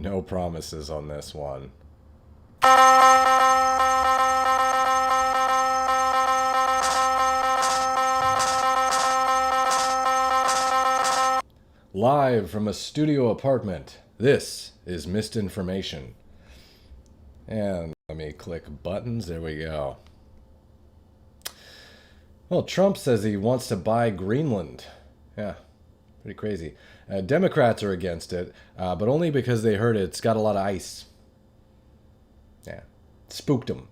No promises on this one. Live from a studio apartment, this is Misinformation. And let me click buttons, there we go. Well, Trump says he wants to buy Greenland. Yeah, pretty crazy. Democrats are against it, but only because they heard it's got a lot of ice. Yeah, spooked them.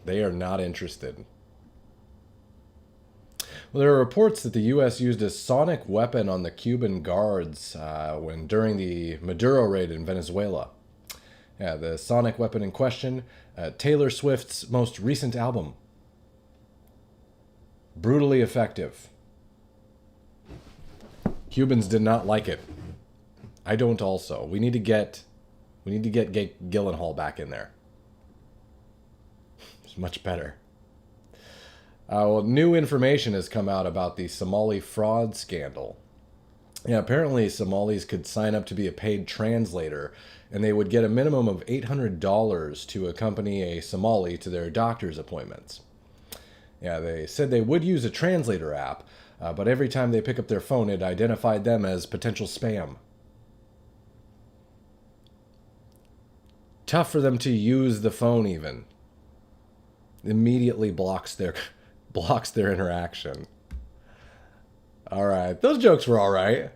They are not interested. Well, there are reports that the U.S. used a sonic weapon on the Cuban guards during the Maduro raid in Venezuela. Yeah, the sonic weapon in question, Taylor Swift's most recent album. Brutally effective. Cubans did not like it. I don't also. We need to get Gyllenhaal back in there. It's much better. Well, new information has come out about the Somali fraud scandal. Yeah, apparently Somalis could sign up to be a paid translator, and they would get a minimum of $800 to accompany a Somali to their doctor's appointments. Yeah, they said they would use a translator app, but every time they pick up their phone, it identified them as potential spam. Tough for them to use the phone even. Immediately blocks their interaction. All right, those jokes were all right.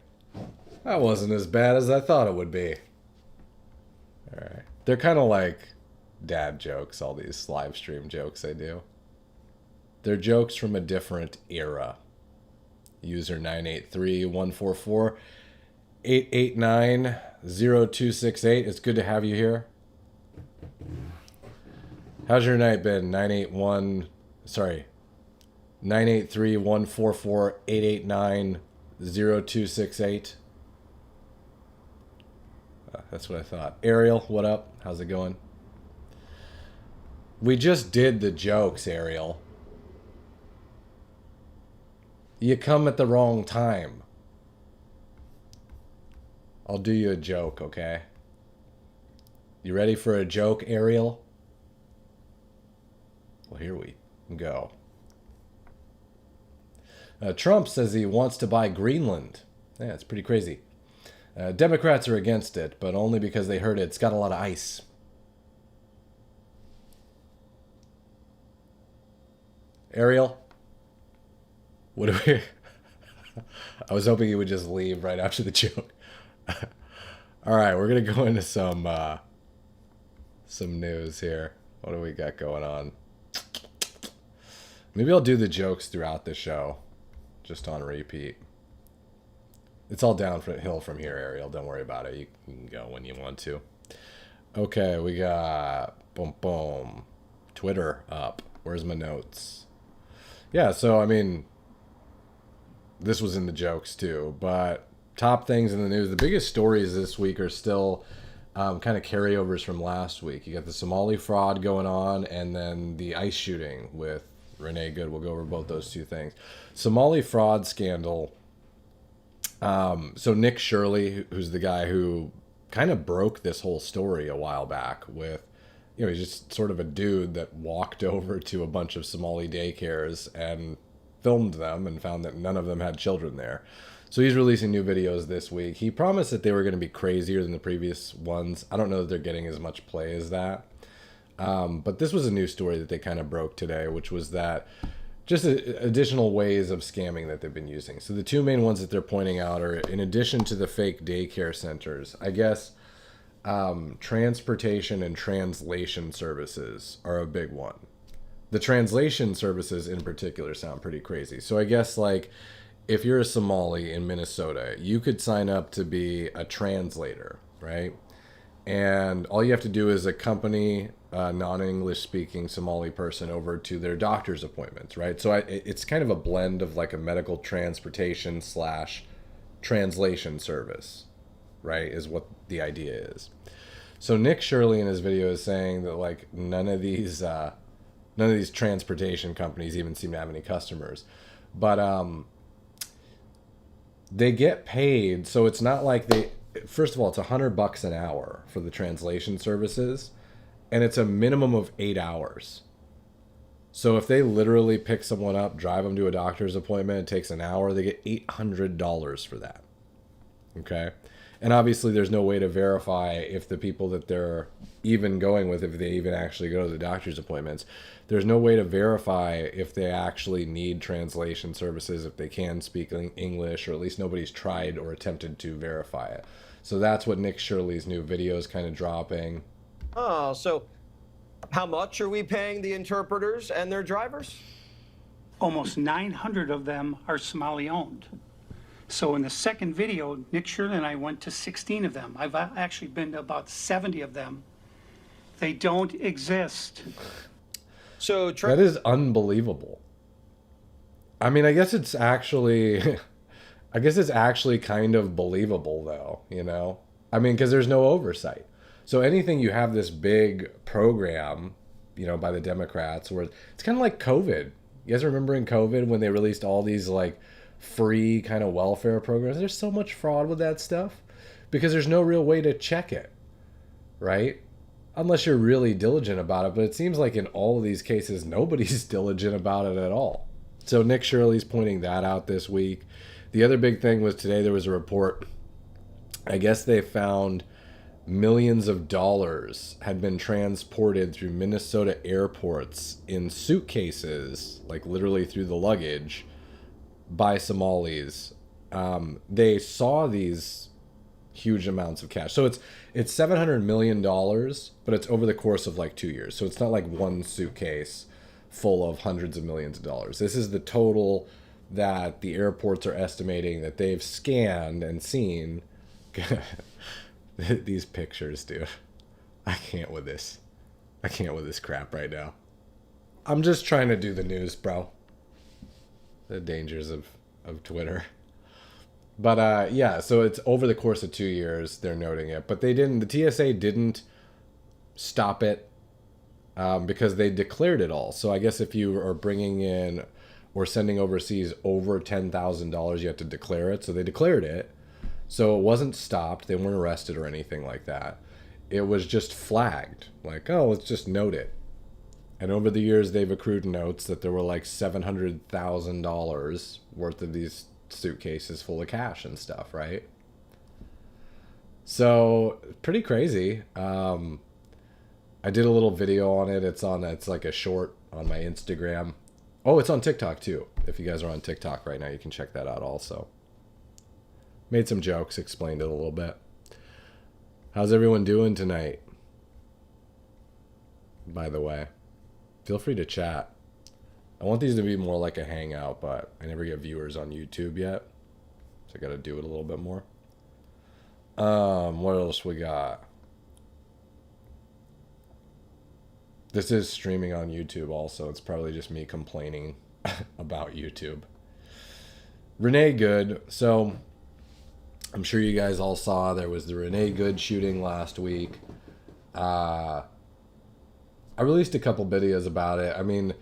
That wasn't as bad as I thought it would be. All right, they're kind of like dad jokes, all these live stream jokes I do. They're jokes from a different era. User 983-144-889-0268. It's good to have you here. How's your night been? 983-144-889-0268. That's what I thought. Ariel, what up? How's it going? We just did the jokes, Ariel. You come at the wrong time. I'll do you a joke, okay? You ready for a joke, Ariel? Well, here we go. Trump says he wants to buy Greenland. Yeah, it's pretty crazy. Democrats are against it, but only because they heard it's got a lot of ice. Ariel? What do we... I was hoping you would just leave right after the joke. All right, we're going to go into some news here. What do we got going on? Maybe I'll do the jokes throughout the show, just on repeat. It's all downhill from here, Ariel. Don't worry about it. You can go when you want to. Okay, we got... Boom, boom. Twitter up. Where's my notes? Yeah, so, I mean... This was in the jokes, too. But top things in the news. The biggest stories this week are still kind of carryovers from last week. You got the Somali fraud going on, and then the ice shooting with Renee. Good, we'll go over both those two things. Somali fraud scandal. So Nick Shirley, who's the guy who kind of broke this whole story a while back with, you know, he's just sort of a dude that walked over to a bunch of Somali daycares and filmed them and found that none of them had children there. So he's releasing new videos this week. He promised that they were going to be crazier than the previous ones. I don't know that they're getting as much play as that. But this was a new story that they kind of broke today, which was that just additional ways of scamming that they've been using. So the two main ones that they're pointing out are, in addition to the fake daycare centers, I guess transportation and translation services are a big one. The translation services in particular sound pretty crazy. So I guess, like, if you're a Somali in Minnesota, you could sign up to be a translator, right? And all you have to do is accompany a non-English speaking Somali person over to their doctor's appointments, right? So it's kind of a blend of like a medical transportation / translation service, right? Is what the idea is. So Nick Shirley in his video is saying that, like, none of these transportation companies even seem to have any customers, but they get paid. So it's not like first of all, it's $100 an hour for the translation services, and it's a minimum of 8 hours. So if they literally pick someone up, drive them to a doctor's appointment, it takes an hour, they get $800 for that. Okay? And obviously there's no way to verify if the people that they're even going with, if they even actually go to the doctor's appointments, there's no way to verify if they actually need translation services, if they can speak English, or at least nobody's tried or attempted to verify it. So that's what Nick Shirley's new video is kind of dropping. Oh, so how much are we paying the interpreters and their drivers? Almost 900 of them are Somali-owned. So in the second video, Nick Shirley and I went to 16 of them. I've actually been to about 70 of them. They don't exist. So that is unbelievable. I mean, I guess it's actually kind of believable though, you know? I mean, because there's no oversight. So anything you have this big program, you know, by the Democrats, where it's kind of like COVID. You guys remember in COVID when they released all these like free kind of welfare programs? There's so much fraud with that stuff because there's no real way to check it, right? Unless you're really diligent about it. But it seems like in all of these cases, nobody's diligent about it at all. So Nick Shirley's pointing that out this week. The other big thing was today there was a report. I guess they found millions of dollars had been transported through Minnesota airports in suitcases, like literally through the luggage, by Somalis. They saw these huge amounts of cash. So it's $700 million, but it's over the course of like 2 years. So it's not like one suitcase full of hundreds of millions of dollars. This is the total that the airports are estimating that they've scanned and seen. These pictures, dude. I can't with this crap right now. I'm just trying to do the news, bro. The dangers of Twitter. But yeah, so it's over the course of 2 years, they're noting it. But the TSA didn't stop it because they declared it all. So I guess if you are bringing in or sending overseas over $10,000, you have to declare it. So they declared it. So it wasn't stopped. They weren't arrested or anything like that. It was just flagged. Like, oh, let's just note it. And over the years, they've accrued notes that there were like $700,000 worth of these suitcases full of cash and stuff, right? So, pretty crazy. I did a little video on it. It's like a short on my Instagram. Oh, it's on TikTok too. If you guys are on TikTok right now, you can check that out also. Made some jokes, explained it a little bit. How's everyone doing tonight? By the way, feel free to chat. I want these to be more like a hangout, but I never get viewers on YouTube yet. So I got to do it a little bit more. What else we got? This is streaming on YouTube also. It's probably just me complaining about YouTube. Renee Good. So I'm sure you guys all saw there was the Renee Good shooting last week. I released a couple videos about it. I mean,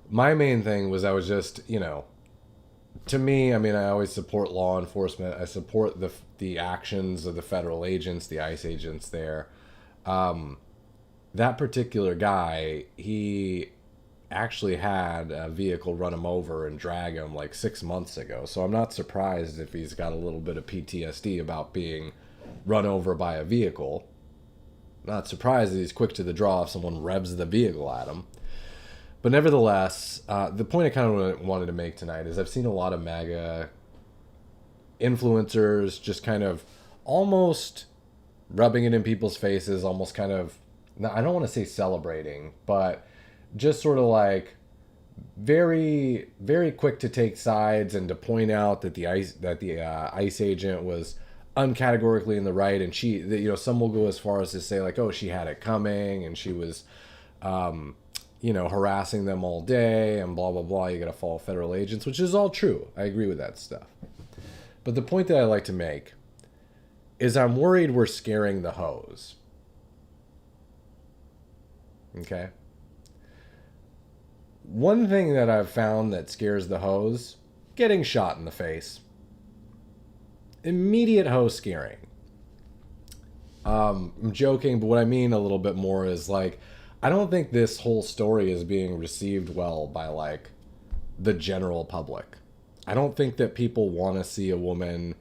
my main thing was I was just, you know, to me, I mean, I always support law enforcement. I support the actions of the federal agents, the ICE agents there. That particular guy, he actually had a vehicle run him over and drag him like 6 months ago. So I'm not surprised if he's got a little bit of PTSD about being run over by a vehicle. Not surprised that he's quick to the draw if someone revs the vehicle at him. But nevertheless, the point I kind of wanted to make tonight is I've seen a lot of MAGA influencers just kind of almost rubbing it in people's faces, almost kind of, I don't want to say celebrating, but just sort of like very, very quick to take sides and to point out that the ICE agent was uncategorically in the right, and she, you know, some will go as far as to say like, oh, she had it coming and she was, you know, harassing them all day and blah blah blah. You got to follow federal agents, which is all true. I agree with that stuff. But the point that I like to make is I'm worried we're scaring the hoes. Okay. One thing that I've found that scares the hoes, getting shot in the face. Immediate hoe scaring. I'm joking, but what I mean a little bit more is like, I don't think this whole story is being received well by like the general public. I don't think that people want to see a woman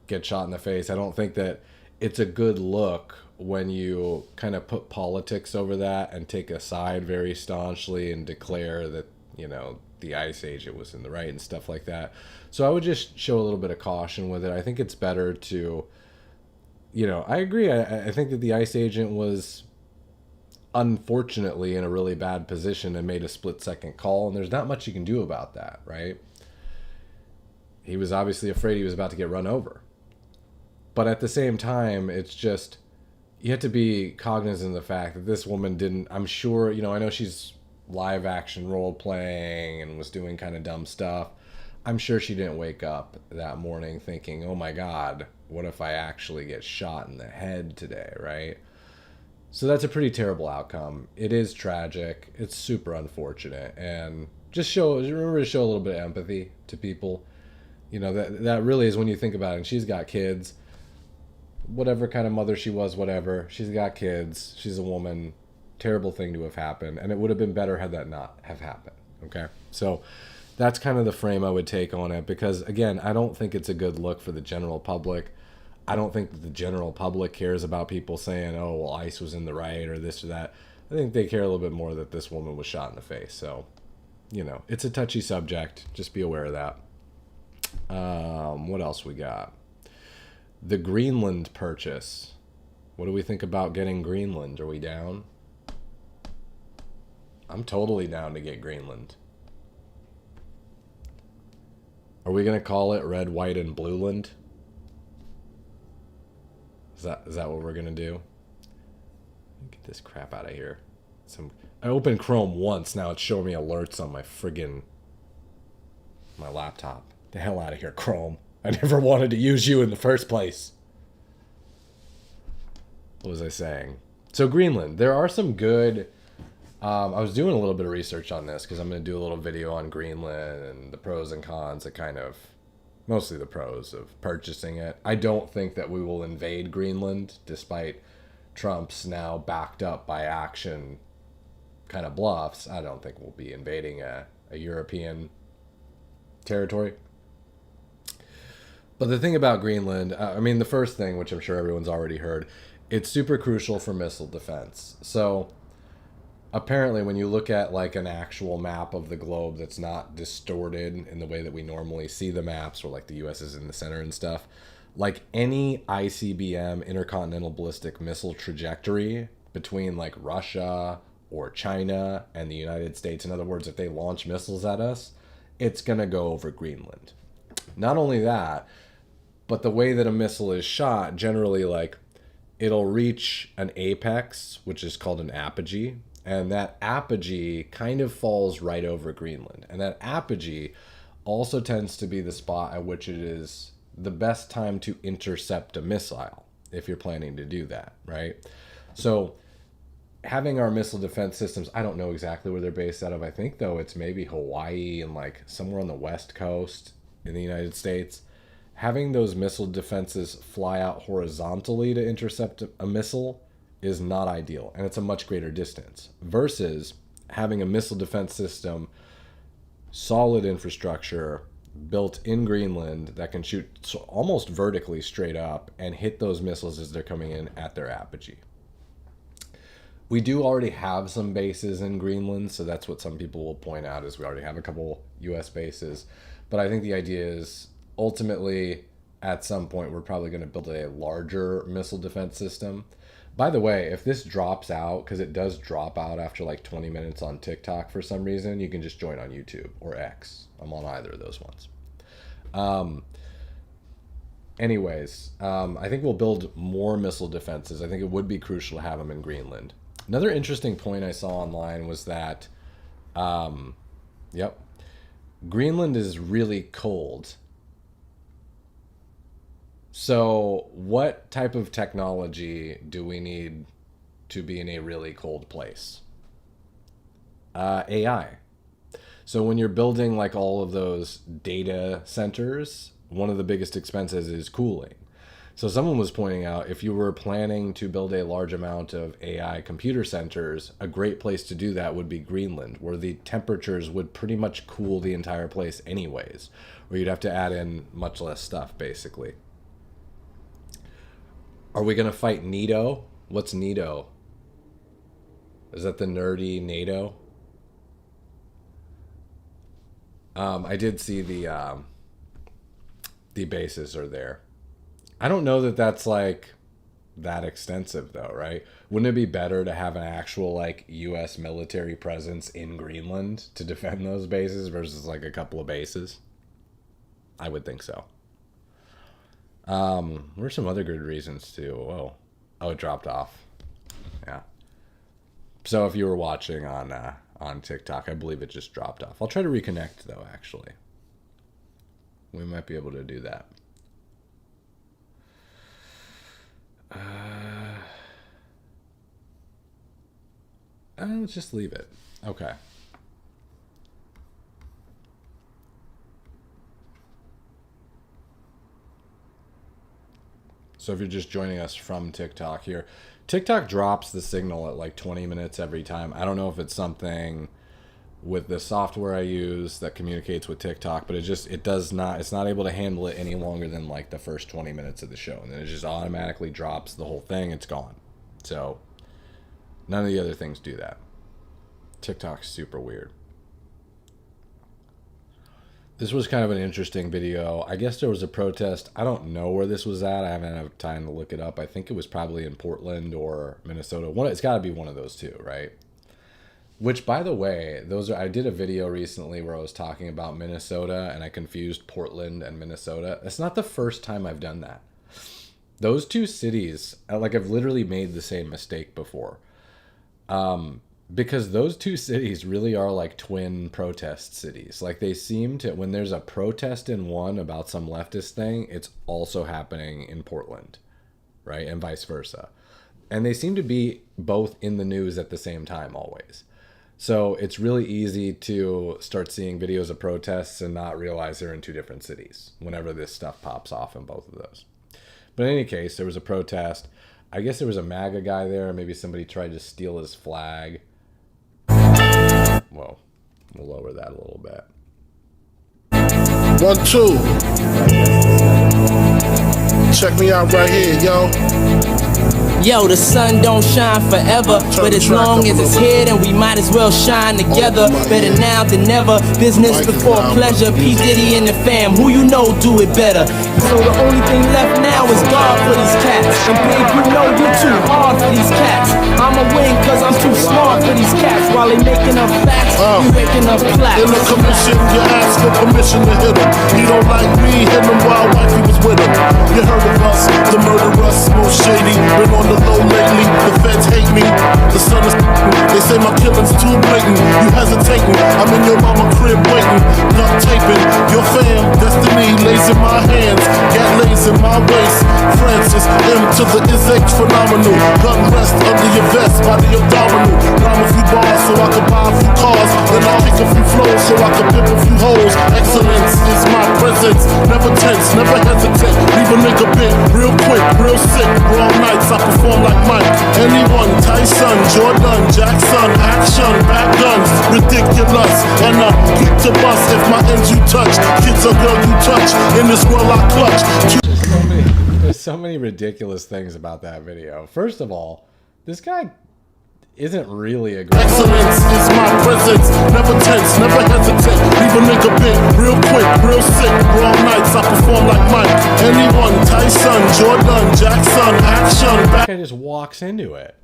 get shot in the face. I don't think that it's a good look when you kind of put politics over that and take a side very staunchly and declare that, you know, the ICE agent was in the right and stuff like that. So I would just show a little bit of caution with it. I think it's better to, you know, I agree. I think that the ICE agent was unfortunately in a really bad position and made a split second call, and there's not much you can do about that, right? He was obviously afraid he was about to get run over. But at the same time, it's just, you have to be cognizant of the fact that this woman didn't, I'm sure, you know, I know she's live action role playing and was doing kind of dumb stuff. I'm sure she didn't wake up that morning thinking, oh my God, what if I actually get shot in the head today, right? So that's a pretty terrible outcome. It is tragic. It's super unfortunate. And just remember to show a little bit of empathy to people. You know, that really is when you think about it. And she's got kids. Whatever kind of mother she was, whatever. She's got kids. She's a woman. Terrible thing to have happened. And it would have been better had that not have happened. Okay? So that's kind of the frame I would take on it. Because, again, I don't think it's a good look for the general public. I don't think that the general public cares about people saying, oh, well, ICE was in the right or this or that. I think they care a little bit more that this woman was shot in the face. So, you know, it's a touchy subject. Just be aware of that. What else we got? The Greenland purchase. What do we think about getting Greenland? Are we down? I'm totally down to get Greenland. Are we going to call it Red, White, and Blueland? Is that what we're going to do? Get this crap out of here. I opened Chrome once. Now it's showing me alerts on my laptop. The hell out of here, Chrome. I never wanted to use you in the first place. What was I saying? So Greenland, there are some good... I was doing a little bit of research on this because I'm going to do a little video on Greenland and the pros and cons, mostly the pros of purchasing it. I don't think that we will invade Greenland, despite Trump's now backed up by action kind of bluffs. I don't think we'll be invading a European territory. But the thing about Greenland, the first thing, which I'm sure everyone's already heard, it's super crucial for missile defense. So apparently when you look at like an actual map of the globe that's not distorted in the way that we normally see the maps, where like the US is in the center and stuff, like any ICBM, intercontinental ballistic missile trajectory between like Russia or China and the United States, in other words, if they launch missiles at us, it's going to go over Greenland. Not only that, but the way that a missile is shot, generally, like, it'll reach an apex, which is called an apogee, and that apogee kind of falls right over Greenland. And that apogee also tends to be the spot at which it is the best time to intercept a missile, if you're planning to do that, right? So having our missile defense systems, I don't know exactly where they're based out of. I think, though, it's maybe Hawaii and like somewhere on the West Coast in the United States. Having those missile defenses fly out horizontally to intercept a missile is not ideal, and it's a much greater distance versus having a missile defense system, solid infrastructure built in Greenland that can shoot almost vertically straight up and hit those missiles as they're coming in at their apogee. We do already have some bases in Greenland, so that's what some people will point out, is we already have a couple US bases. But I think the idea is ultimately at some point we're probably going to build a larger missile defense system. By the way, if this drops out, because it does drop out after like 20 minutes on TikTok for some reason, you can just join on YouTube or X. I'm on either of those ones. I think we'll build more missile defenses. I think it would be crucial to have them in Greenland. Another interesting point I saw online was that, Greenland is really cold. So what type of technology do we need to be in a really cold place? AI. So when you're building like all of those data centers, one of the biggest expenses is cooling. So someone was pointing out, if you were planning to build a large amount of AI computer centers, a great place to do that would be Greenland, where the temperatures would pretty much cool the entire place anyways, where you'd have to add in much less stuff, basically. Are we going to fight NATO? What's NATO? Is that the nerdy NATO? I did see the bases are there. I don't know that that's like that extensive though, right? Wouldn't it be better to have an actual like US military presence in Greenland to defend those bases versus like a couple of bases? I would think so. Where's some other good reasons too? Whoa. Oh, it dropped off. Yeah. So if you were watching on TikTok, I believe it just dropped off. I'll try to reconnect though, actually. We might be able to do that. Let's just leave it. Okay. So if you're just joining us from TikTok here, TikTok drops the signal at like 20 minutes every time. I don't know if it's something with the software I use that communicates with TikTok, but it's not able to handle it any longer than like the first 20 minutes of the show. And then it just automatically drops the whole thing. It's gone. So none of the other things do that. TikTok's super weird. This was kind of an interesting video. I guess there was a protest. I don't know where this was at. I haven't had time to look it up. I think it was probably in Portland or Minnesota. It's got to be one of those two, right? Which, by the way, I did a video recently where I was talking about Minnesota and I confused Portland and Minnesota. It's not the first time I've done that. Those two cities, like I've literally made the same mistake before. Because those two cities really are like twin protest cities. Like they seem to, when there's a protest in one about some leftist thing, it's also happening in Portland, right? And vice versa. And they seem to be both in the news at the same time always. So it's really easy to start seeing videos of protests and not realize they're in two different cities whenever this stuff pops off in both of those. But in any case, there was a protest. I guess there was a MAGA guy there. Maybe somebody tried to steal his flag. Whoa, we'll lower that a little bit. 1, 2. Check me out right here, yo. Yo, the sun don't shine forever, but as long as it's here, then we might as well shine together. Better now than never, business before pleasure. P. Diddy and the fam, who you know do it better. So the only thing left now is God for these cats. And babe, you know you're too hard for these cats. I'ma win cause I'm too smart for these cats. While they making up facts, you making up plaques. In the commission, you ask for permission to hit him. He don't like me, hit him while wifey was with him. You heard of us, the murderers, most shady. Been on the low lately, the feds hate me. The sun is they say my killing's too blatant. You hesitating, I'm in your mama crib waiting. Duct taping, your fam, destiny lays in my hands. Gat lays in my waist. Francis, M to the is H phenomenal. Gun rest under your vest, body abdominal. Rhyme a few bars so I can buy a few cars. Then I kick a few flows so I can pimp a few hoes. Excellence is my presence. Never tense, never hesitate. Leave a nigga bit real quick, real sick. Raw nights, I perform like Mike. Anyone, Tyson, Jordan, Jackson, action, back guns, ridiculous. And I'm quick to bust if my ends you touch. Kids or girl you touch. In this world I clutch. There's so many ridiculous things about that video. First of all, this guy isn't really a great excellence is my presence. Never tense, never hesitate. Leave a nigga bit real quick, real sick. Raw nights, I perform like Mike. Anyone, Tyson, Jordan, Jackson, action. That guy just walks into it.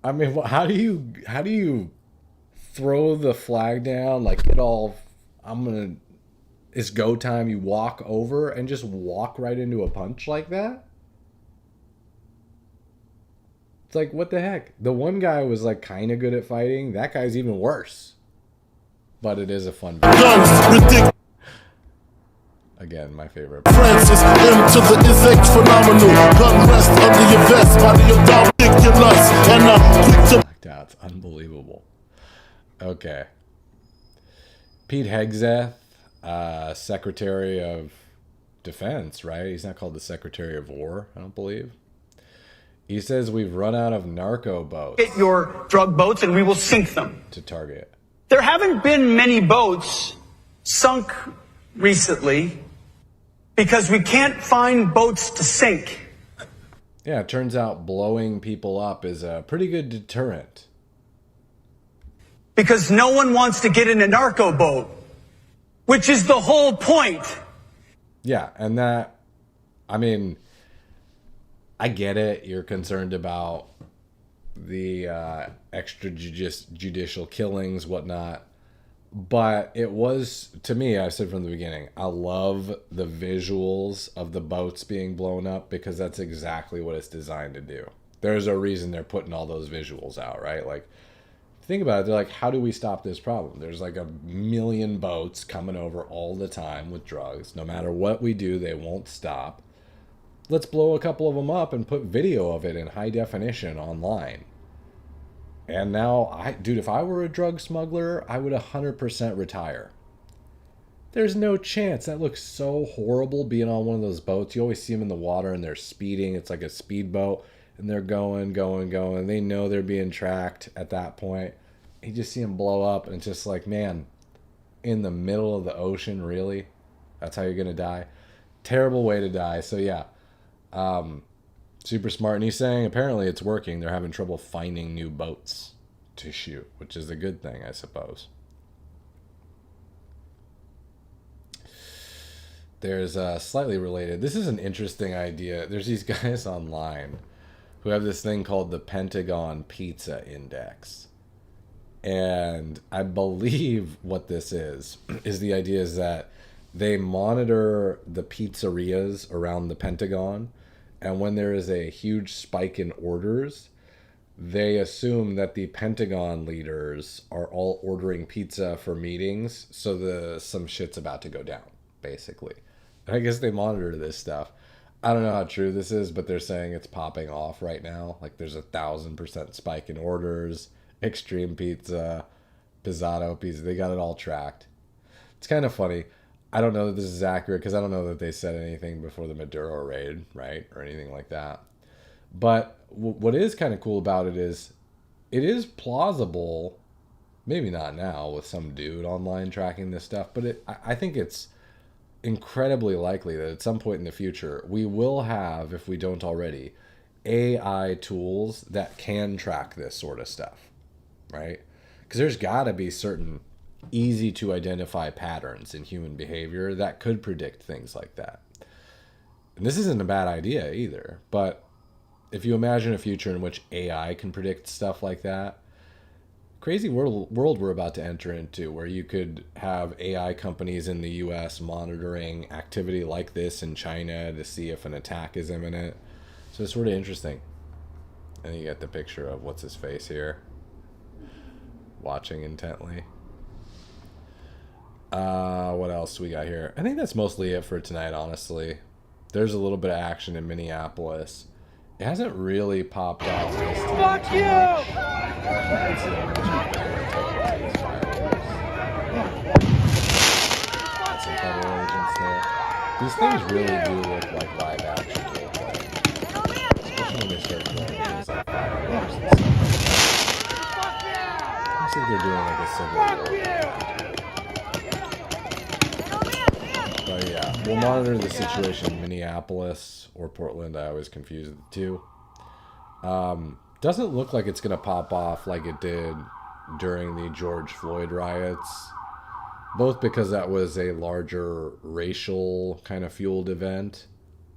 I mean, how do you throw the flag down, like get all, it's go time, you walk over and just walk right into a punch like that? It's like, what the heck? The one guy was like kind of good at fighting. That guy's even worse. But it is a fun video. Again, my favorite. Francis, M to the is H phenomenal. Gun rest under your vest, body of ridiculous. And I'm quick to that's unbelievable. Okay. Pete Hegseth, Secretary of defense, right? He's not called the Secretary of War, I don't believe. He says we've run out of narco boats. Get your drug boats and we will sink them. To target. There haven't been many boats sunk recently because we can't find boats to sink. Yeah, it turns out blowing people up is a pretty good deterrent. Because no one wants to get in a narco boat, which is the whole point. Yeah, and that, I mean, I get it. You're concerned about the extrajudicial killings, whatnot. But it was, to me, I said from the beginning, I love the visuals of the boats being blown up because that's exactly what it's designed to do. There's a reason they're putting all those visuals out, right? Like, think about it. They're like, how do we stop this problem? There's like 1 million boats coming over all the time with drugs. No matter what we do, they won't stop. Let's blow a couple of them up and put video of it in high definition online. And now, dude, if I were a drug smuggler, I would 100% retire. There's no chance. That looks so horrible being on one of those boats. You always see them in the water and they're speeding. It's like a speedboat. And they're going. They know they're being tracked at that point. You just see them blow up and it's just like, man, in the middle of the ocean, really? That's how you're going to die? Terrible way to die. So yeah, super smart. And he's saying apparently it's working. They're having trouble finding new boats to shoot, which is a good thing, I suppose. There's slightly related. This is an interesting idea. There's these guys online who have this thing called the Pentagon Pizza Index. And I believe what this is the idea is that they monitor the pizzerias around the Pentagon. And when there is a huge spike in orders, they assume that the Pentagon leaders are all ordering pizza for meetings. So some shit's about to go down, basically. And I guess they monitor this stuff. I don't know how true this is, but they're saying it's popping off right now. Like there's 1,000% spike in orders. Extreme Pizza, Pizzato Pizza, they got it all tracked. It's kind of funny. I don't know that this is accurate because I don't know that they said anything before the Maduro raid, right? Or anything like that. But what is kind of cool about it is plausible, maybe not now with some dude online tracking this stuff, but I think it's incredibly likely that at some point in the future we will have, if we don't already, AI tools that can track this sort of stuff, right? Because there's got to be certain easy to identify patterns in human behavior that could predict things like that. And this isn't a bad idea either, but if you imagine a future in which AI can predict stuff like that, crazy world we're about to enter into, where you could have AI companies in the US monitoring activity like this in China to see if an attack is imminent. So it's sort of interesting. And you get the picture of what's his face here, watching intently. What else we got here? I think that's mostly it for tonight, honestly. There's a little bit of action in Minneapolis. It hasn't really popped off this time. Fuck you! Some federal agents there. These things really do look like live action gameplay. Especially when they start doing things like fireworks and stuff. Looks like they're doing like a civil war. But yeah, we'll monitor the situation in Minneapolis or Portland. I always confuse the two. Doesn't look like it's going to pop off like it did during the George Floyd riots. Both because that was a larger racial kind of fueled event.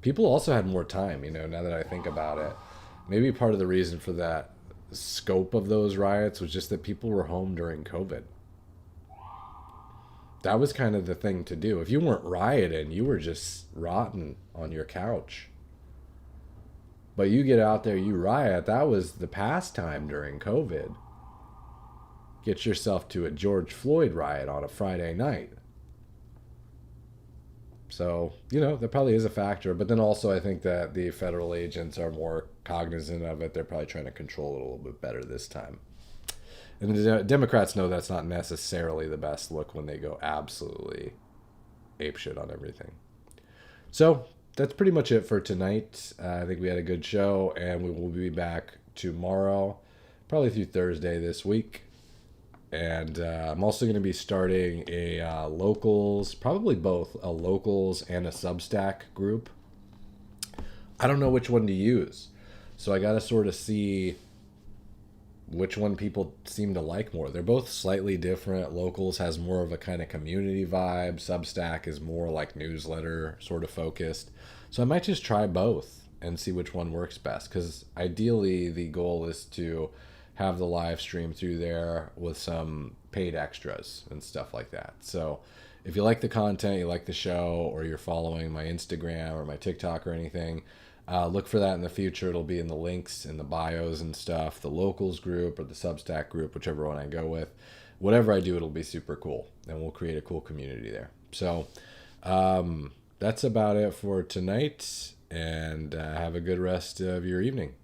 People also had more time, now that I think about it. Maybe part of the reason for that scope of those riots was just that people were home during COVID. That was kind of the thing to do. If you weren't rioting, you were just rotting on your couch. But you get out there, you riot. That was the pastime during COVID. Get yourself to a George Floyd riot on a Friday night. So, that probably is a factor. But then also I think that the federal agents are more cognizant of it. They're probably trying to control it a little bit better this time. And the Democrats know that's not necessarily the best look when they go absolutely apeshit on everything. So that's pretty much it for tonight. I think we had a good show, and we will be back tomorrow, probably through Thursday this week. And I'm also going to be starting a locals, probably both a locals and a Substack group. I don't know which one to use, so I got to sort of see which one people seem to like more. They're both slightly different. Locals has more of a kind of community vibe. Substack is more like newsletter sort of focused. So I might just try both and see which one works best, because ideally the goal is to have the live stream through there with some paid extras and stuff like that. So if you like the content, you like the show, or you're following my Instagram or my TikTok or anything, look for that in the future. It'll be in the links in the bios and stuff, the locals group or the Substack group, whichever one I go with. Whatever I do, it'll be super cool, and we'll create a cool community there. So that's about it for tonight, and have a good rest of your evening.